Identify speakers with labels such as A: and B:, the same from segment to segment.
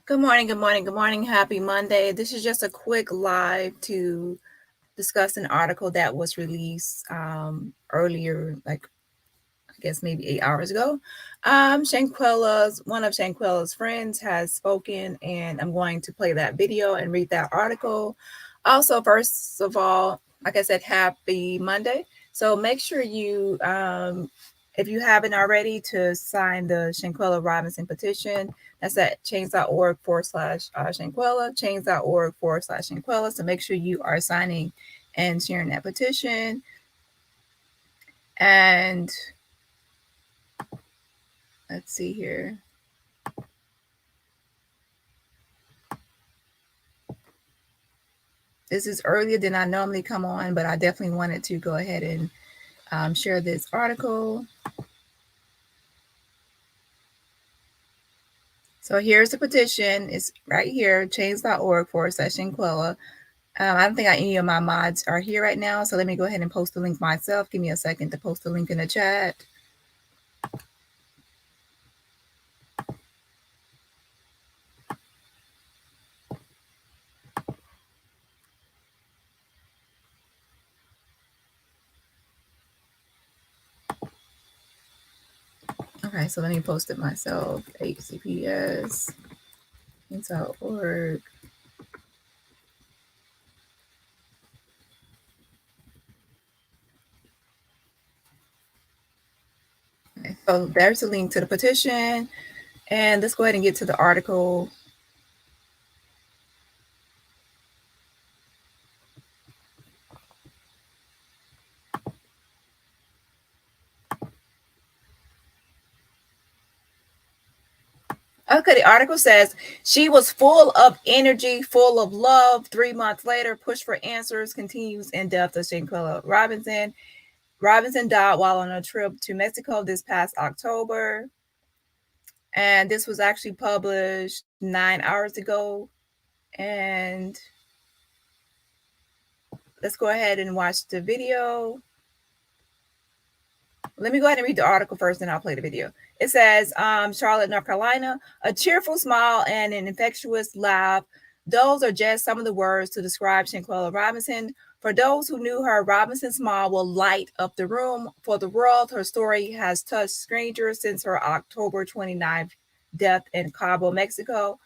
A: Good morning, good morning, good morning. Happy Monday. This is just a quick live to discuss an article that was released earlier, like I guess maybe 8 hours ago. One of Shanquella's friends has spoken, and I'm going to play that video and read that article. Also, first of all, like I said, happy Monday. So make sure you, if you haven't already, to sign the Shanquella Robinson petition. That's at change.org/Shanquella, change.org/Shanquella. So make sure you are signing and sharing that petition. And let's see here. This is earlier than I normally come on, but I definitely wanted to go ahead and share this article. So here's the petition. It's right here, change.org/Shanquella. I don't think any of my mods are here right now, so let me go ahead and post the link myself. Give me a second to post the link in the chat. Okay, so let me post it myself. hcps.org. Okay, so there's a link to the petition. And let's go ahead and get to the article. Okay, the article says she was full of energy, full of love. 3 months later, push for answers continues in depth of Shanquella Robinson. Robinson died while on a trip to Mexico this past October. And this was actually published 9 hours ago. And let's go ahead and watch the video. Let me go ahead and read the article first, and I'll play the video. It says, Charlotte, North Carolina, a cheerful smile and an infectious laugh. Those are just some of the words to describe Shanquella Robinson. For those who knew her, Robinson's smile will light up the room. For the world, her story has touched strangers since her October 29th death in Cabo, Mexico.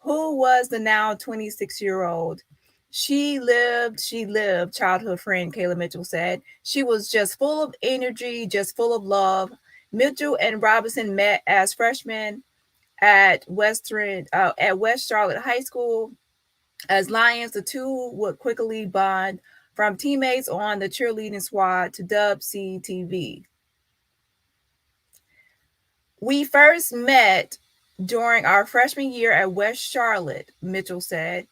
A: Who was the now 26-year-old? She lived, childhood friend Kayla Mitchell said. She was just full of energy, just full of love. Mitchell and Robinson met as freshmen at West Charlotte High School. As Lions, the two would quickly bond from teammates on the cheerleading squad to Dub CTV. We first met during our freshman year at West Charlotte, Mitchell said.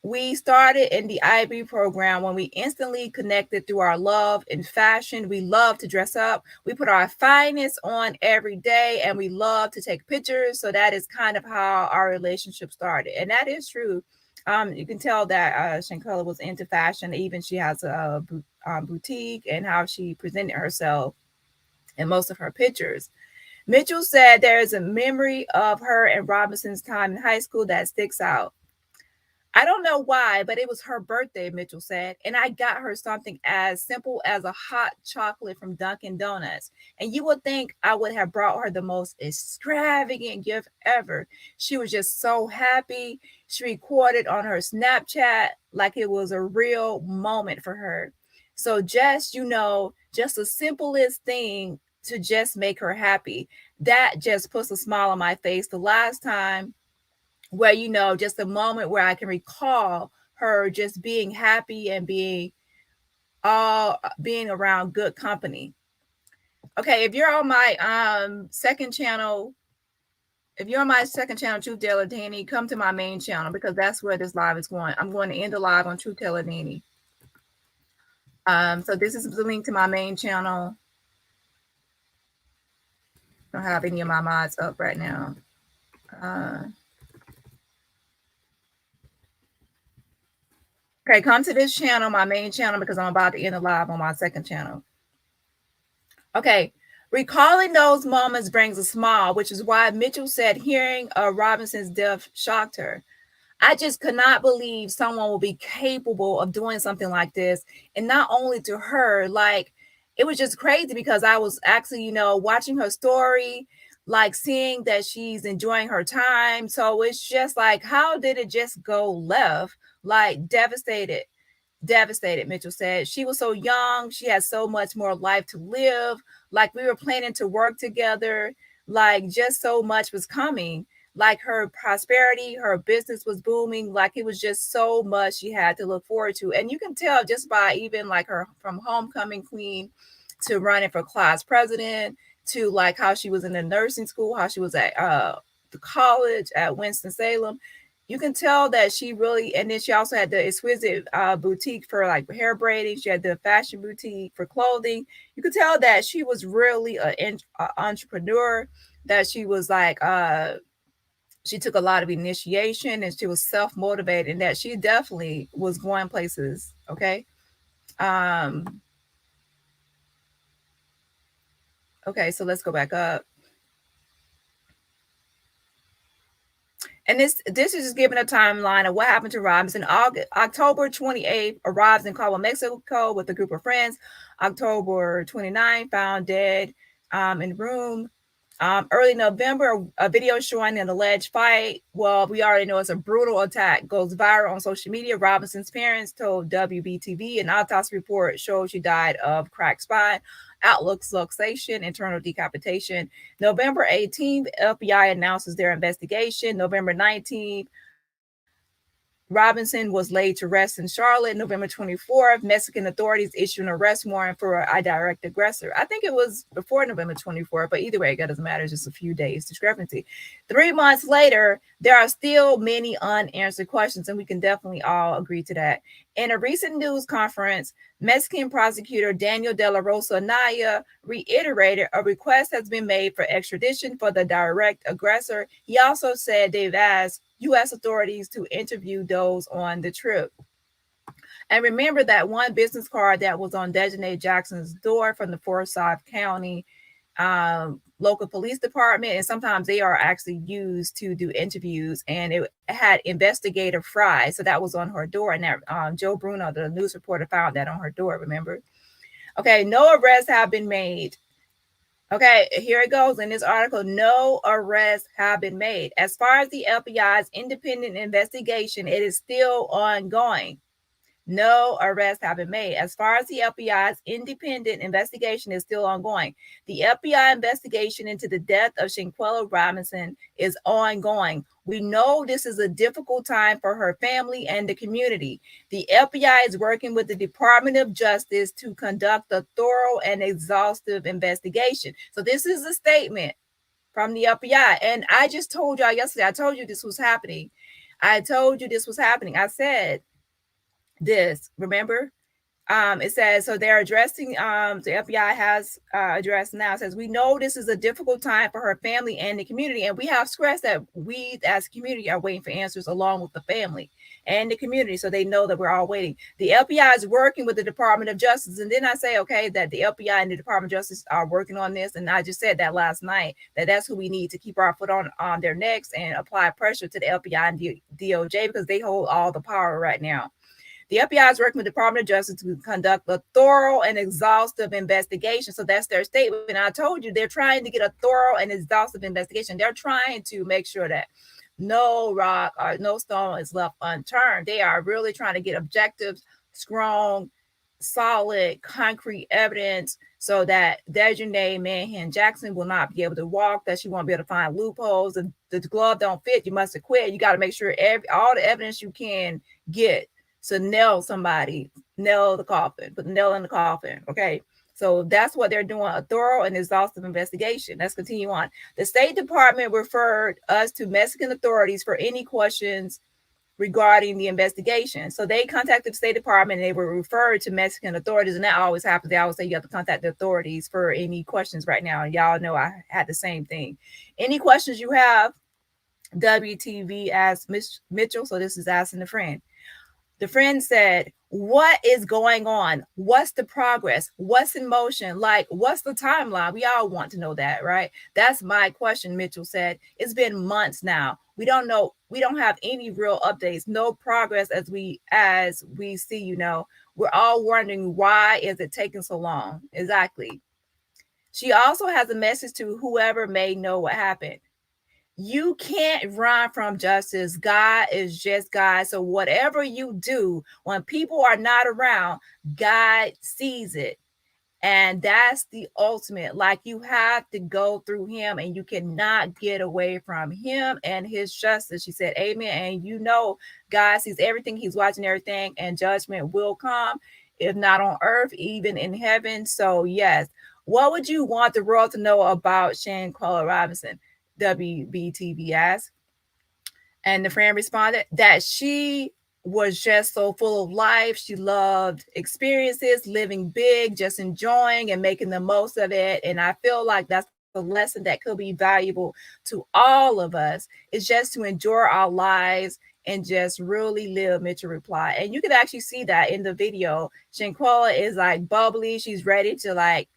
A: We started in the IB program when we instantly connected through our love in fashion. We love to dress up. We put our finest on every day, and we love to take pictures. So that is kind of how our relationship started. And that is true. You can tell that Shanquella was into fashion. Even she has a boutique, and how she presented herself in most of her pictures. Mitchell said there is a memory of her and Robinson's time in high school that sticks out. I don't know why, but it was her birthday, Mitchell said, and I got her something as simple as a hot chocolate from Dunkin' Donuts. And you would think I would have brought her the most extravagant gift ever. She was just so happy. She recorded on her Snapchat like it was a real moment for her. So just, just the simplest thing to just make her happy. That just puts a smile on my face. The last time where, just a moment where I can recall her just being happy and being around good company. Okay, if you're on my second channel, Truth Teller Dani, come to my main channel, because that's where this live is going. I'm going to end the live on Truth Teller Dani. So this is the link to my main channel. I don't have any of my mods up right now. Okay, come to this channel, my main channel, because I'm about to end the live on my second channel. Okay, Recalling those moments brings a smile, which is why Mitchell said hearing Robinson's death shocked her. I just could not believe someone will be capable of doing something like this. And not only to her, like it was just crazy because I was actually, watching her story, like seeing that she's enjoying her time. So it's just like, how did it just go left? Like devastated, Mitchell said. She was so young. She had so much more life to live. Like we were planning to work together. Like just so much was coming. Like her prosperity, her business was booming. Like it was just so much she had to look forward to. And you can tell just by even like her from homecoming queen to running for class president to like how she was in the nursing school, how she was at the college at Winston-Salem. You can tell that she really, and then she also had the exquisite boutique for like hair braiding. She had the fashion boutique for clothing. You could tell that she was really an entrepreneur, that she was like, she took a lot of initiation and she was self-motivated, and that she definitely was going places. Okay. Okay, so let's go back up. And this is just giving a timeline of what happened to Robinson. October 28th, arrives in Cabo, Mexico with a group of friends. October 29th, found dead in room. Early November, a video showing an alleged fight. Well, we already know it's a brutal attack. Goes viral on social media. Robinson's parents told WBTV an autopsy report showed she died of cracked spine, outlook luxation, internal decapitation. November 18th, FBI announces their investigation. November 19th, Robinson was laid to rest in Charlotte. November 24th, Mexican authorities issued an arrest warrant for a direct aggressor. I think it was before November 24th, but either way, it doesn't matter. It's just a few days discrepancy. 3 months later, there are still many unanswered questions, and we can definitely all agree to that. In a recent news conference, Mexican prosecutor Daniel de la Rosa Anaya reiterated a request has been made for extradition for the direct aggressor. He also said they've asked U.S. authorities to interview those on the trip. And remember that one business card that was on Dejanay Jackson's door from the Forsyth County local police department, and sometimes they are actually used to do interviews, and it had investigator Fry, so that was on her door, and that Joe Bruno, the news reporter, found that on her door, remember? Okay, no arrests have been made. Okay, here it goes in this article. No arrests have been made. As far as the FBI's independent investigation, it is still ongoing. No arrests have been made. As far as the FBI's independent investigation is still ongoing. The FBI investigation into the death of Shanquella Robinson is ongoing. We know this is a difficult time for her family and the community. The FBI is working with the Department of Justice to conduct a thorough and exhaustive investigation. So this is a statement from the FBI. And I just told y'all yesterday, I told you this was happening. I said this, remember? It says, so they're addressing, the FBI has addressed now, says, we know this is a difficult time for her family and the community. And we have stressed that we as a community are waiting for answers along with the family and the community. So they know that we're all waiting. The FBI is working with the Department of Justice. And then I say, okay, that the FBI and the Department of Justice are working on this. And I just said that last night, that that's who we need to keep our foot on their necks and apply pressure to the FBI and DOJ, because they hold all the power right now. The FBI is working with the Department of Justice to conduct a thorough and exhaustive investigation. So that's their statement. And I told you, they're trying to get a thorough and exhaustive investigation. They're trying to make sure that no rock or no stone is left unturned. They are really trying to get objective, strong, solid, concrete evidence so that Dejanay Manhan Jackson will not be able to walk, that she won't be able to find loopholes. If the glove don't fit, you must have quit. You got to make sure all the evidence you can get. So nail somebody, nail the coffin, put the nail in the coffin. Okay. So that's what they're doing, a thorough and exhaustive investigation. Let's continue on. The State Department referred us to Mexican authorities for any questions regarding the investigation. So they contacted the State Department and they were referred to Mexican authorities. And that always happens. They always say you have to contact the authorities for any questions right now. And y'all know I had the same thing. Any questions you have, WTV asked Mitchell. So this is asking the friend. The friend said, What is going on? What's the progress? What's in motion? Like, what's the timeline? We all want to know that, right? That's my question, Mitchell said. It's been months now. We don't know. We don't have any real updates, no progress as we see, you know. We're all wondering, why is it taking so long? Exactly. She also has a message to whoever may know what happened. You can't run from justice. God is just God. So whatever you do, when people are not around, God sees it. And that's the ultimate. Like, you have to go through him, and you cannot get away from him and his justice. She said, amen. And you know, God sees everything. He's watching everything, and judgment will come, if not on earth, even in heaven. So yes. What would you want the world to know about Shanquella Robinson? WBTV asked. And the friend responded that she was just so full of life. She loved experiences, living big, just enjoying and making the most of it. And I feel like that's a lesson that could be valuable to all of us, is just to enjoy our lives and just really live, Mitchell replied. And you can actually see that in the video. Shanquella is like bubbly. She's ready to like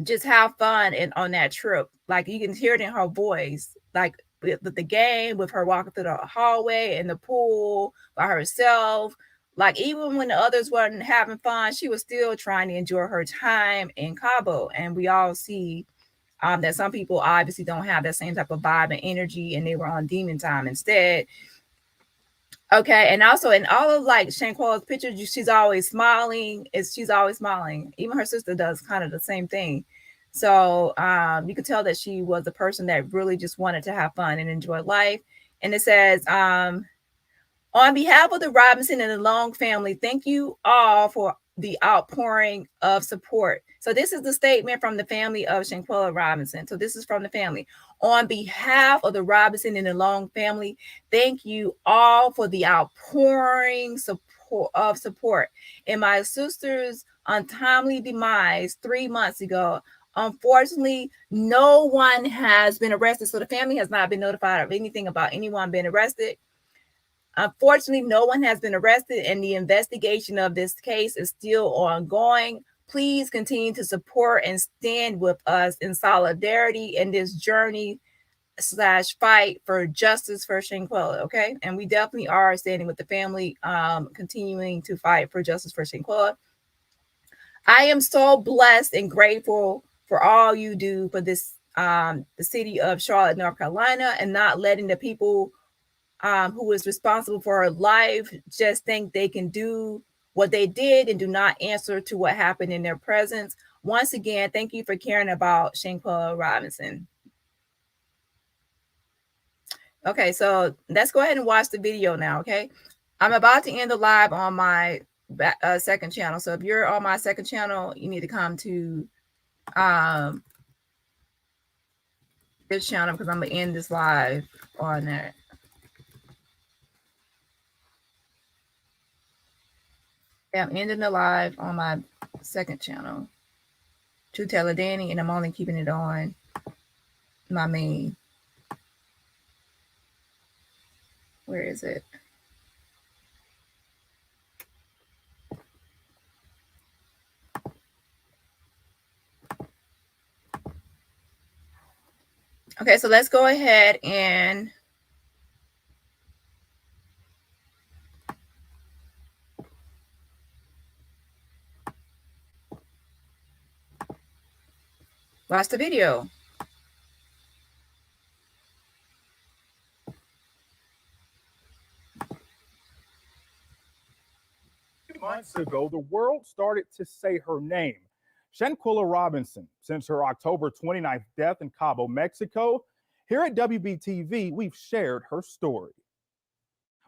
A: just have fun and on that trip. Like, you can hear it in her voice, like with the game, with her walking through the hallway and the pool by herself. Like, even when the others weren't having fun, she was still trying to enjoy her time in Cabo. And we all see that some people obviously don't have that same type of vibe and energy, and they were on demon time instead. Okay, and also in all of like Shanquella's pictures, she's always smiling. She's always smiling. Even her sister does kind of the same thing. So you could tell that she was a person that really just wanted to have fun and enjoy life. And it says, on behalf of the Robinson and the Long family, thank you all for the outpouring of support. So this is the statement from the family of Shanquella Robinson. So this is from the family. On behalf of the Robinson and the Long family, thank you all for the outpouring support. In my sister's untimely demise 3 months ago, unfortunately, no one has been arrested. So the family has not been notified of anything about anyone being arrested. Unfortunately, no one has been arrested, and the investigation of this case is still ongoing. Please continue to support and stand with us in solidarity in this journey / fight for justice for Shanquella. Okay. And we definitely are standing with the family, continuing to fight for justice for Shanquella. I am so blessed and grateful for all you do for this, the city of Charlotte, North Carolina, and not letting the people who is responsible for her life just think they can do what they did and do not answer to what happened in their presence. Once again, thank you for caring about Shanquella Robinson. Okay, so let's go ahead and watch the video now, okay? I'm about to end the live on my second channel. So if you're on my second channel, you need to come to this channel, because I'm going to end this live on there. I'm ending the live on my second channel, Truth Teller Dani, and I'm only keeping it on my main. Where is it? Okay, so let's go ahead and watch the video.
B: Months ago, the world started to say her name. Shanquella Robinson, since her October 29th death in Cabo, Mexico. Here at WBTV, we've shared her story.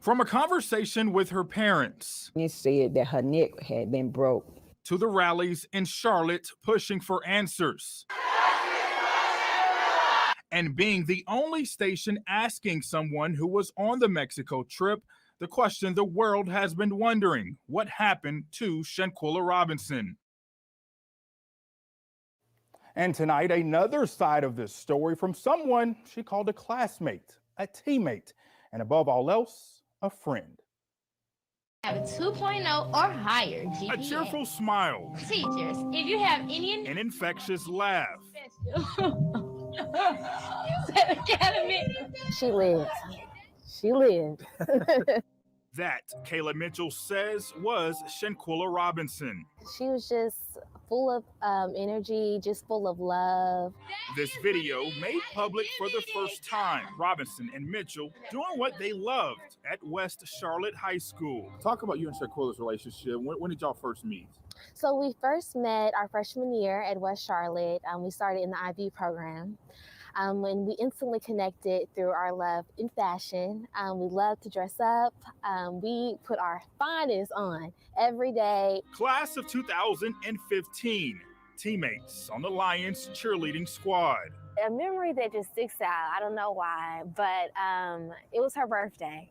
B: From a conversation with her parents,
C: It said that her neck had been broke,
B: to the rallies in Charlotte pushing for answers, and being the only station asking someone who was on the Mexico trip the question the world has been wondering: what happened to Shanquella Robinson? And tonight, another side of this story from someone she called a classmate, a teammate, and above all else, a friend.
D: have a 2.0 or higher GPA.
B: A cheerful smile.
D: Teachers, if you have any
B: An infectious laugh.
D: You said academy.
E: She lived. She lived.
B: That, Kayla Mitchell says, was Shanquella Robinson.
E: She was just full of energy, just full of love.
B: This video made public for the first time. Robinson and Mitchell doing what they loved at West Charlotte High School. Talk about you and Shanquella's relationship. When did y'all first meet?
E: So we first met our freshman year at West Charlotte. We started in the IB program. And we instantly connected through our love in fashion. We love to dress up. We put our finest on every day.
B: Class of 2015, teammates on the Lions cheerleading squad.
E: A memory that just sticks out, I don't know why, but it was her birthday.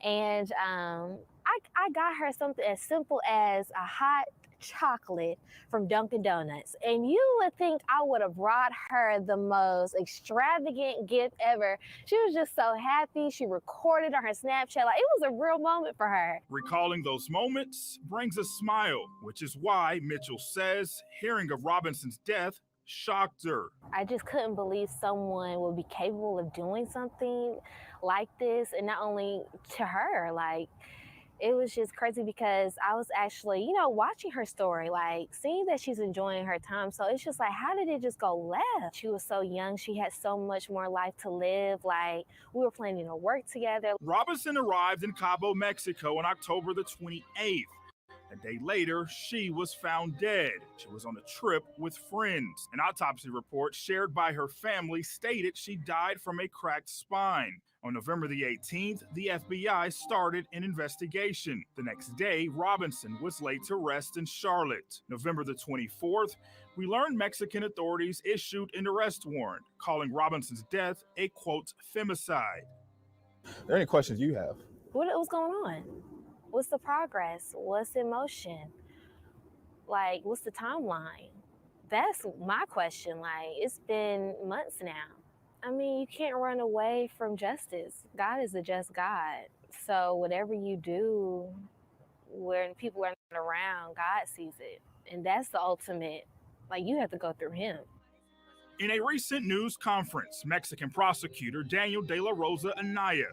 E: And I got her something as simple as a hot chocolate from Dunkin' Donuts. And you would think I would have brought her the most extravagant gift ever. She was just so happy. She recorded on her Snapchat. Like, it was a real moment for her.
B: Recalling those moments brings a smile, which is why Mitchell says hearing of Robinson's death shocked her.
E: I just couldn't believe someone would be capable of doing something like this, and not only to her, like, it was just crazy because I was actually, watching her story, like seeing that she's enjoying her time. So it's just like, how did it just go left? She was so young. She had so much more life to live. Like, we were planning to work together.
B: Robinson arrived in Cabo, Mexico on October the 28th. A day later, she was found dead. She was on a trip with friends. An autopsy report shared by her family stated she died from a cracked spine. On November the 18th, the FBI started an investigation. The next day, Robinson was laid to rest in Charlotte. November the 24th, we learned Mexican authorities issued an arrest warrant, calling Robinson's death a, quote, femicide. Are there any questions you have?
E: What's going on? What's the progress? What's in motion? Like, what's the timeline? That's my question. Like, it's been months now. I mean, you can't run away from justice. God is a just God. So whatever you do, when people are not around, God sees it. And that's the ultimate. Like, you have to go through him.
B: In a recent news conference, Mexican prosecutor Daniel de la Rosa Anaya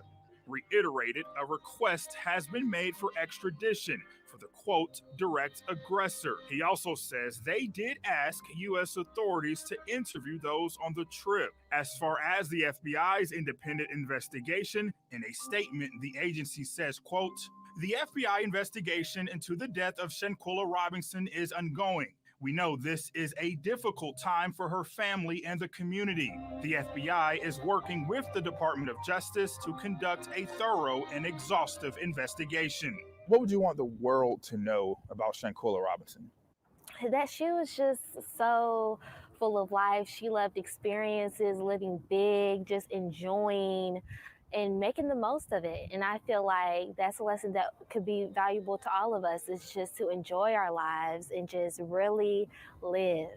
B: reiterated a request has been made for extradition for the, quote, direct aggressor. He also says they did ask U.S. authorities to interview those on the trip. As far as the FBI's independent investigation, in a statement, the agency says, quote, the FBI investigation into the death of Shanquella Robinson is ongoing. We know this is a difficult time for her family and the community. The FBI is working with the Department of Justice to conduct a thorough and exhaustive investigation. What would you want the world to know about Shanquella Robinson?
E: That she was just so full of life. She loved experiences, living big, just enjoying and making the most of it. And I feel like that's a lesson that could be valuable to all of us, is just to enjoy our lives and just really live.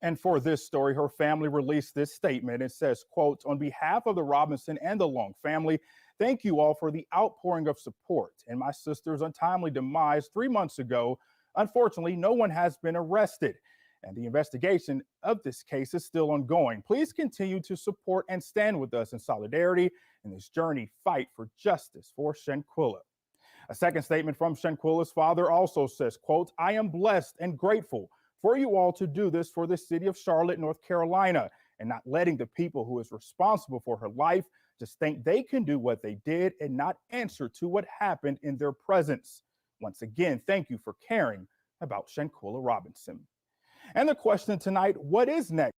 B: And for this story, her family released this statement. It says, quote, on behalf of the Robinson and the Long family, thank you all for the outpouring of support. In my sister's untimely demise 3 months ago, unfortunately, no one has been arrested, and the investigation of this case is still ongoing. Please continue to support and stand with us in solidarity in this journey fight for justice for Shanquella. A second statement from Shanquella's father also says, quote, I am blessed and grateful for you all to do this for the city of Charlotte, North Carolina, and not letting the people who is responsible for her life just think they can do what they did and not answer to what happened in their presence. Once again, thank you for caring about Shanquella Robinson. And the question tonight, what is next?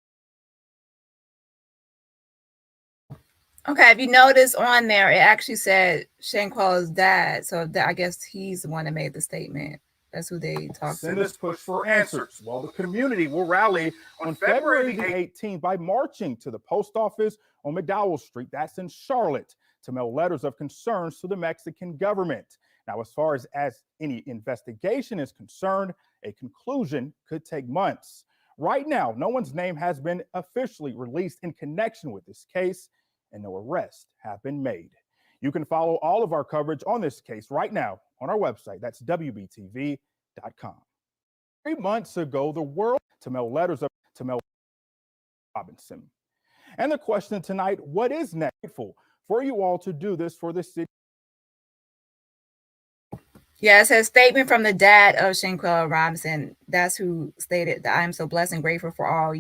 A: Okay, if you notice on there, it actually said Shanquella's dad. So I guess he's the one that made the statement. That's who they talked to.
B: Send us push for answers. Well, the community will rally on February the 18th by marching to the post office on McDowell Street. That's in Charlotte, to mail letters of concerns to the Mexican government. Now, as far as any investigation is concerned, a conclusion could take months. Right now, no one's name has been officially released in connection with this case, and no arrests have been made. You can follow all of our coverage on this case right now on our website. That's WBTV.com. 3 months ago, the world to mail letters up to Mel Robinson. And the question tonight, what is next for you all to do this for the city?
A: Yeah, it says statement from the dad of Shanquella Robinson. That's who stated that I am so blessed and grateful for all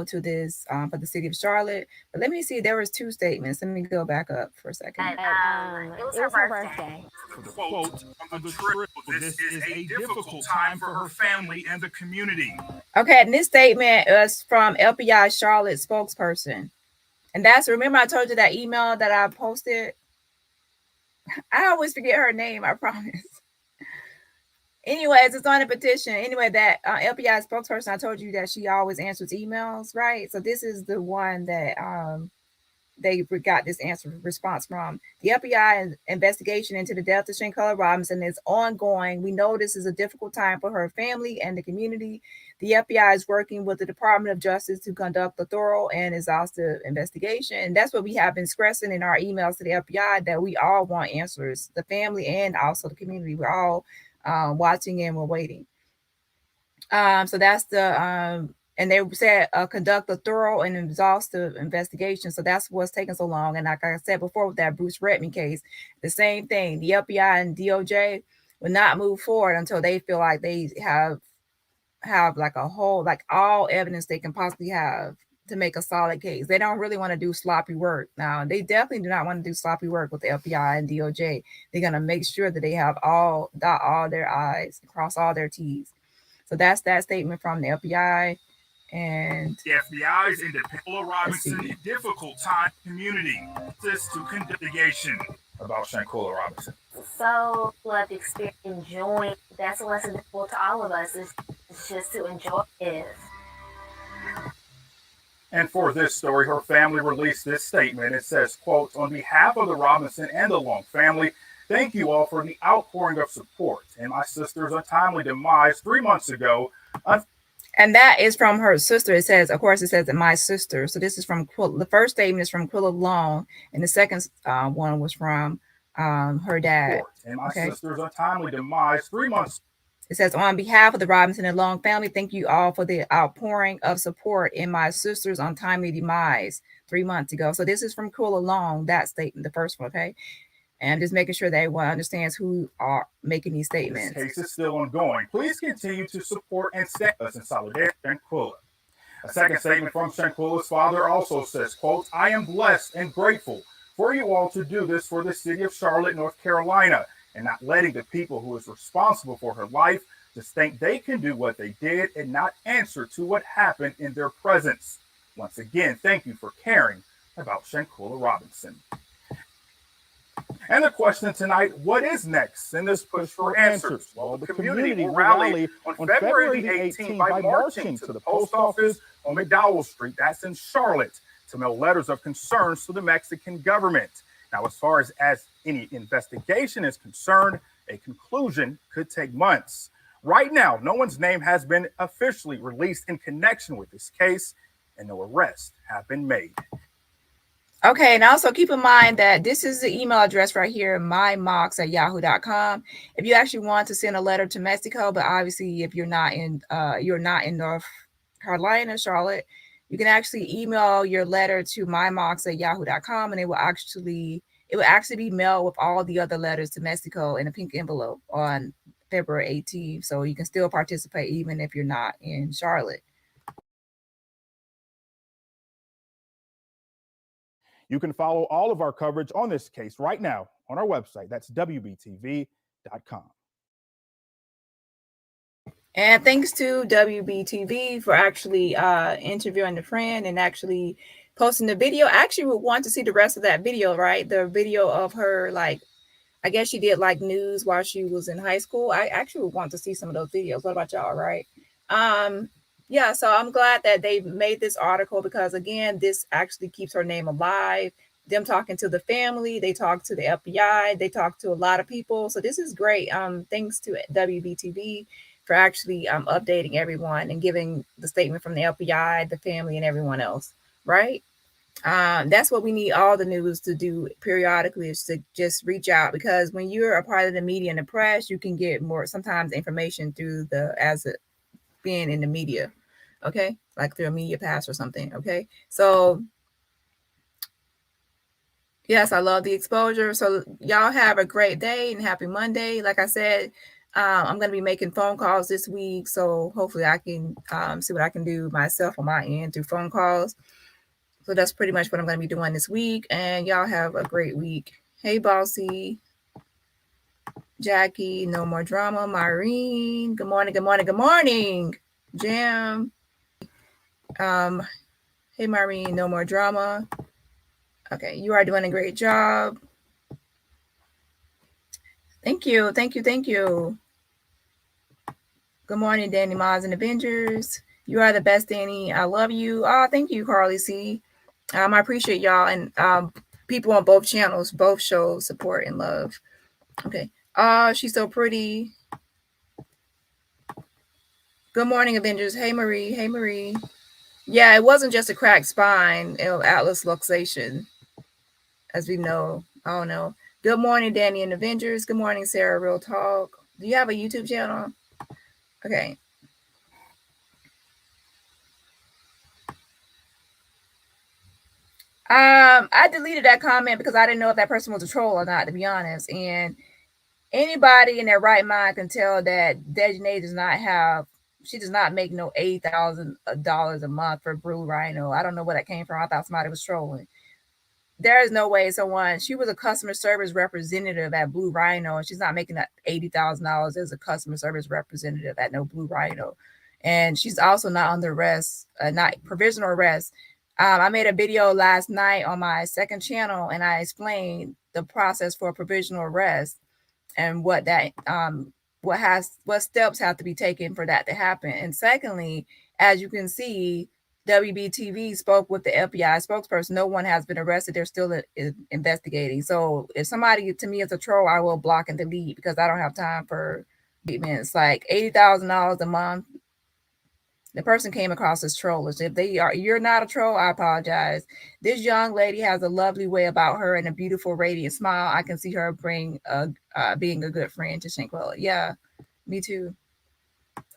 A: to this for the city of Charlotte. But let me see, there was 2 statements. Let me go back up for a second.
E: It was her birthday.
F: The quote on the trip, this is a difficult time for her family and the community.
A: Okay, and this statement is from FBI Charlotte spokesperson. And that's, remember I told you that email that I posted? I always forget her name, I promise. Anyways, it's on a petition. Anyway, that FBI spokesperson, I told you that she always answers emails, right? So this is the one that they got this response from. The FBI investigation into the death of Shanquella Robinson is ongoing. We know this is a difficult time for her family and the community. The FBI is working with the Department of Justice to conduct a thorough and exhaustive investigation. And that's what we have been stressing in our emails to the FBI, that we all want answers, the family and also the community. We're all watching and we're waiting. So that's the and they said conduct a thorough and exhaustive investigation. So that's what's taking so long. And like I said before with that Bruce Redman case, the same thing. The FBI and DOJ will not move forward until they feel like they have like a whole, like all evidence they can possibly have to make a solid case. They don't really want to do sloppy work. Now, they definitely do not want to do sloppy work with the FBI and DOJ. They're going to make sure that they have dot all their I's, cross all their T's. So that's that statement from the FBI. And
F: the FBI's independent Robinson, difficult time community. This to investigation about Shanquella Robinson.
E: So let the experience enjoying. That's a lesson for to all of us. Is just to enjoy it.
F: And for this story, her family released this statement. It says, quote, on behalf of the Robinson and the Long family, thank you all for the outpouring of support and my sister's untimely demise 3 months ago.
A: And that is from her sister. It says, of course, it says that my sister. So this is from the first statement is from Quilla Long, and the second one was from her dad.
F: And my sister's untimely demise 3 months.
A: It says, on behalf of the Robinson and Long family, thank you all for the outpouring of support in my sister's untimely demise 3 months ago. So this is from Quilla Long, that statement, the first one, okay? And just making sure that everyone understands who are making these statements.
F: This case is still ongoing. Please continue to support and stand us in solidarity with Shanquella. A second statement from Shanquella's father also says, quote, I am blessed and grateful for you all to do this for the city of Charlotte, North Carolina, and not letting the people who is responsible for her life just think they can do what they did and not answer to what happened in their presence. Once again, thank you for caring about Shanquella Robinson. And the question tonight, what is next in this push for answers? Well, the community will rally on February the 18th by marching to the post office on McDowell Street, that's in Charlotte, to mail letters of concerns to the Mexican government. Now, as far as any investigation is concerned, a conclusion could take months. Right now, no one's name has been officially released in connection with this case, and no arrests have been made.
A: Okay, and also keep in mind that this is the email address right here, mymox@yahoo.com. If you actually want to send a letter to Mexico, but obviously if you're not in North Carolina, Charlotte, you can actually email your letter to mymox@yahoo.com, and it will actually be mailed with all the other letters to Mexico in a pink envelope on February 18th. So you can still participate even if you're not in Charlotte.
B: You can follow all of our coverage on this case right now on our website. That's WBTV.com.
A: And thanks to WBTV for actually interviewing the friend and actually posting the video. I actually would want to see the rest of that video, right? The video of her, like, I guess she did like news while she was in high school. I actually would want to see some of those videos. What about y'all, right? Yeah, so I'm glad that they made this article because, again, this actually keeps her name alive. Them talking to the family, they talk to the FBI, they talk to a lot of people. So this is great. Thanks to WBTV for actually updating everyone and giving the statement from the FBI, the family, and everyone else, right? That's what we need all the news to do periodically, is to just reach out, because when you're a part of the media and the press, you can get more sometimes information through being in the media, okay, like through a media pass or something, okay. So yes, I love the exposure. So y'all have a great day and happy Monday. Like I said, I'm going to be making phone calls this week, so hopefully I can see what I can do myself on my end through phone calls. So that's pretty much what I'm going to be doing this week. And y'all have a great week. Hey, Bossy, Jackie, no more drama. Myrene, good morning, good morning, good morning. Jam. Hey, Myrene, no more drama. Okay, you are doing a great job. Thank you, thank you, thank you. Good morning, Danny Moz and Avengers. You are the best, Danny. I love you. Oh, thank you, Carly C. I appreciate y'all, and people on both channels, both show support and love. Okay. She's so pretty. Good morning, Avengers. Hey, Marie. Hey, Marie. Yeah, it wasn't just a cracked spine, atlas luxation, as we know. Oh, no. Good morning, Danny and Avengers. Good morning, Sarah Real Talk. Do you have a YouTube channel? Okay. I deleted that comment because I didn't know if that person was a troll or not, to be honest. And anybody in their right mind can tell that Dejanay she does not make no $80,000 a month for Blue Rhino. I don't know where that came from. I thought somebody was trolling. There is no way she was a customer service representative at Blue Rhino, and she's not making that $80,000 as a customer service representative at no Blue Rhino. And she's also not under arrest, not provisional arrest. I made a video last night on my second channel, and I explained the process for provisional arrest and what steps have to be taken for that to happen. And secondly, as you can see, WBTV spoke with the FBI spokesperson. No one has been arrested. They're still investigating. So if somebody to me is a troll, I will block and delete, because I don't have time for treatments. Like $80,000 a month. The person came across as trollish. If you're not a troll, I apologize. This young lady has a lovely way about her and a beautiful, radiant smile. I can see her being a good friend to Shanquella. Yeah, me too.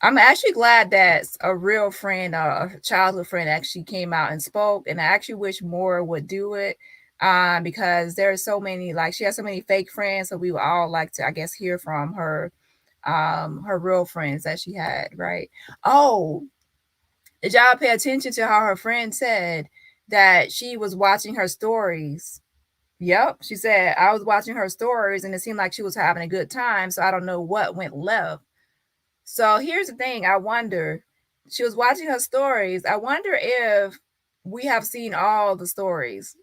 A: I'm actually glad that a real friend, a childhood friend, actually came out and spoke. And I actually wish more would do it, because there are so many, like, she has so many fake friends. So we would all like to, I guess, hear from her real friends that she had, right? Oh, did y'all pay attention to how her friend said that she was watching her stories? Yep. She said, I was watching her stories and it seemed like she was having a good time. So I don't know what went left. So here's the thing. I wonder, she was watching her stories. I wonder if we have seen all the stories.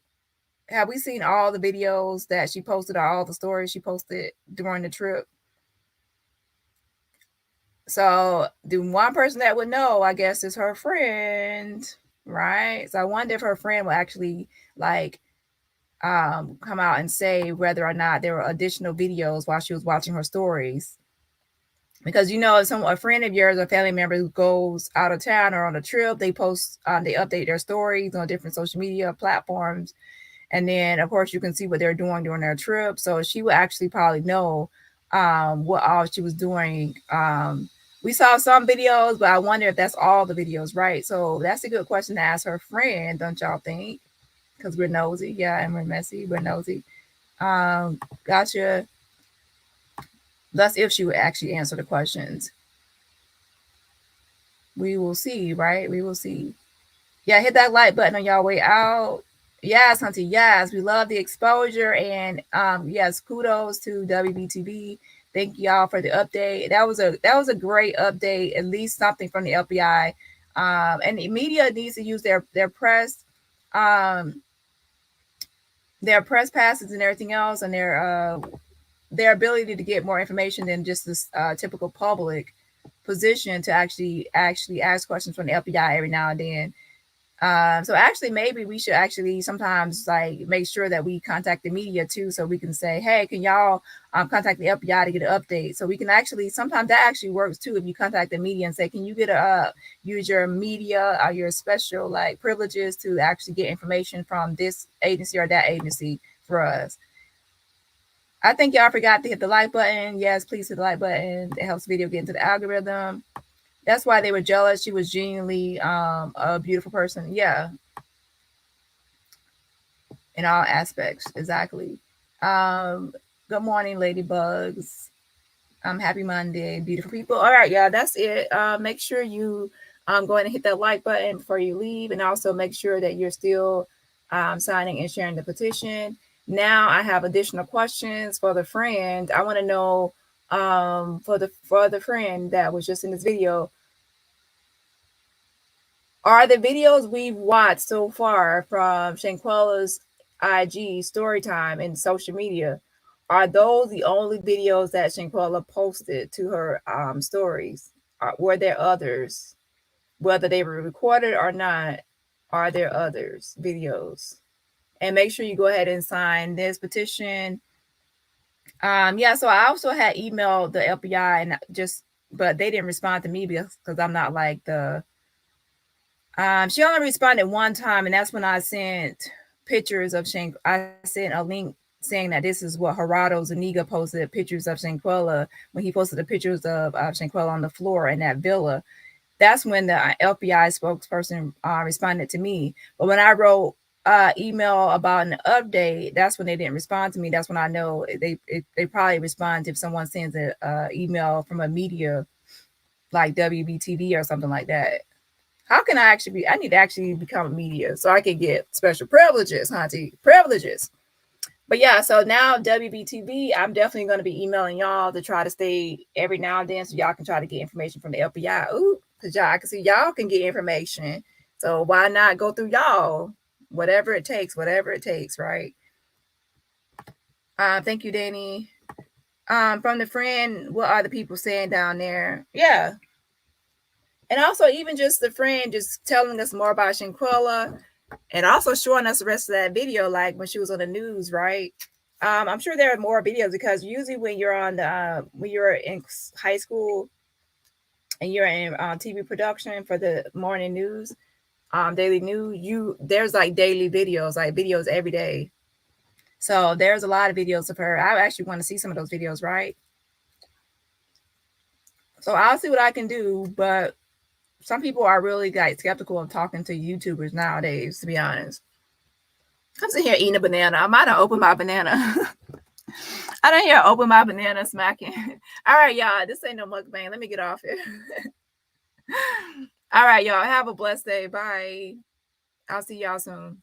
A: Have we seen all the videos that she posted, or all the stories she posted during the trip? So the one person that would know, I guess, is her friend, right? So I wonder if her friend will actually come out and say whether or not there were additional videos while she was watching her stories. Because if a friend of yours or family member who goes out of town or on a trip, they post, they update their stories on different social media platforms. And then, of course, you can see what they're doing during their trip. So she would actually probably know what all she was doing. We saw some videos, but I wonder if that's all the videos, right? So that's a good question to ask her friend, don't y'all think? Because we're nosy. Yeah, and we're messy. We're nosy. Gotcha. That's if she would actually answer the questions. We will see, right? We will see. Yeah, hit that like button on y'all way out. Yes, Hunty, yes. We love the exposure. And yes, kudos to WBTV. Thank y'all for the update. That was a great update, at least something from the FBI. And the media needs to use their press passes and everything else, and their ability to get more information than just this typical public position to actually ask questions from the FBI every now and then. So actually, maybe we should actually sometimes like make sure that we contact the media too, so we can say, hey, can y'all contact the FBI to get an update? So we can actually, sometimes that actually works too. If you contact the media and say, can you get use your media or your special like privileges to actually get information from this agency or that agency for us? I think y'all forgot to hit the like button. Yes, please hit the like button. It helps the video get into the algorithm. That's why they were jealous. She was genuinely a beautiful person. Yeah. In all aspects. Exactly. Good morning, ladybugs. Happy Monday, beautiful people. All right, y'all. That's it. Make sure you go ahead and hit that like button before you leave. And also make sure that you're still signing and sharing the petition. Now I have additional questions for the friend. I want to know for the friend that was just in this video, are the videos we've watched so far from Shanquella's IG story time and social media, are those the only videos that Shanquella posted to her stories? Were there others? Whether they were recorded or not, are there others videos? And make sure you go ahead and sign this petition. Yeah, so I also had emailed the FBI and but they didn't respond to me because I'm not like the she only responded one time, and that's when I sent pictures of I sent a link saying that this is what Gerardo Zuniga posted pictures of Shanquella when he posted the pictures of Shanquella on the floor in that villa. That's when the FBI spokesperson responded to me. But when I wrote email about an update, that's when they didn't respond to me. That's when I know they probably respond if someone sends an email from a media like WBTV or something like that. How can I need to actually become a media so I can get special privileges, Hunty, privileges. But yeah, so now WBTV, I'm definitely going to be emailing y'all to try to stay every now and then so y'all can try to get information from the FBI. Ooh, because y'all can see y'all can get information. So why not go through y'all? Whatever it takes, right? Thank you, Dani. From the friend, what are the people saying down there? Yeah. And also even just the friend just telling us more about Shanquella and also showing us the rest of that video, like when she was on the news, right? I'm sure there are more videos because usually when you're on the when you're in high school and you're in TV production for the morning news, daily news, there's like daily videos, like videos every day. So there's a lot of videos of her. I actually want to see some of those videos, right? So I'll see what I can do, but some people are really like skeptical of talking to YouTubers nowadays, to be honest. I'm sitting here eating a banana. I might have opened my banana. I didn't hear open my banana smacking. All right, y'all. This ain't no mukbang. Let me get off here. All right, y'all. Have a blessed day. Bye. I'll see y'all soon.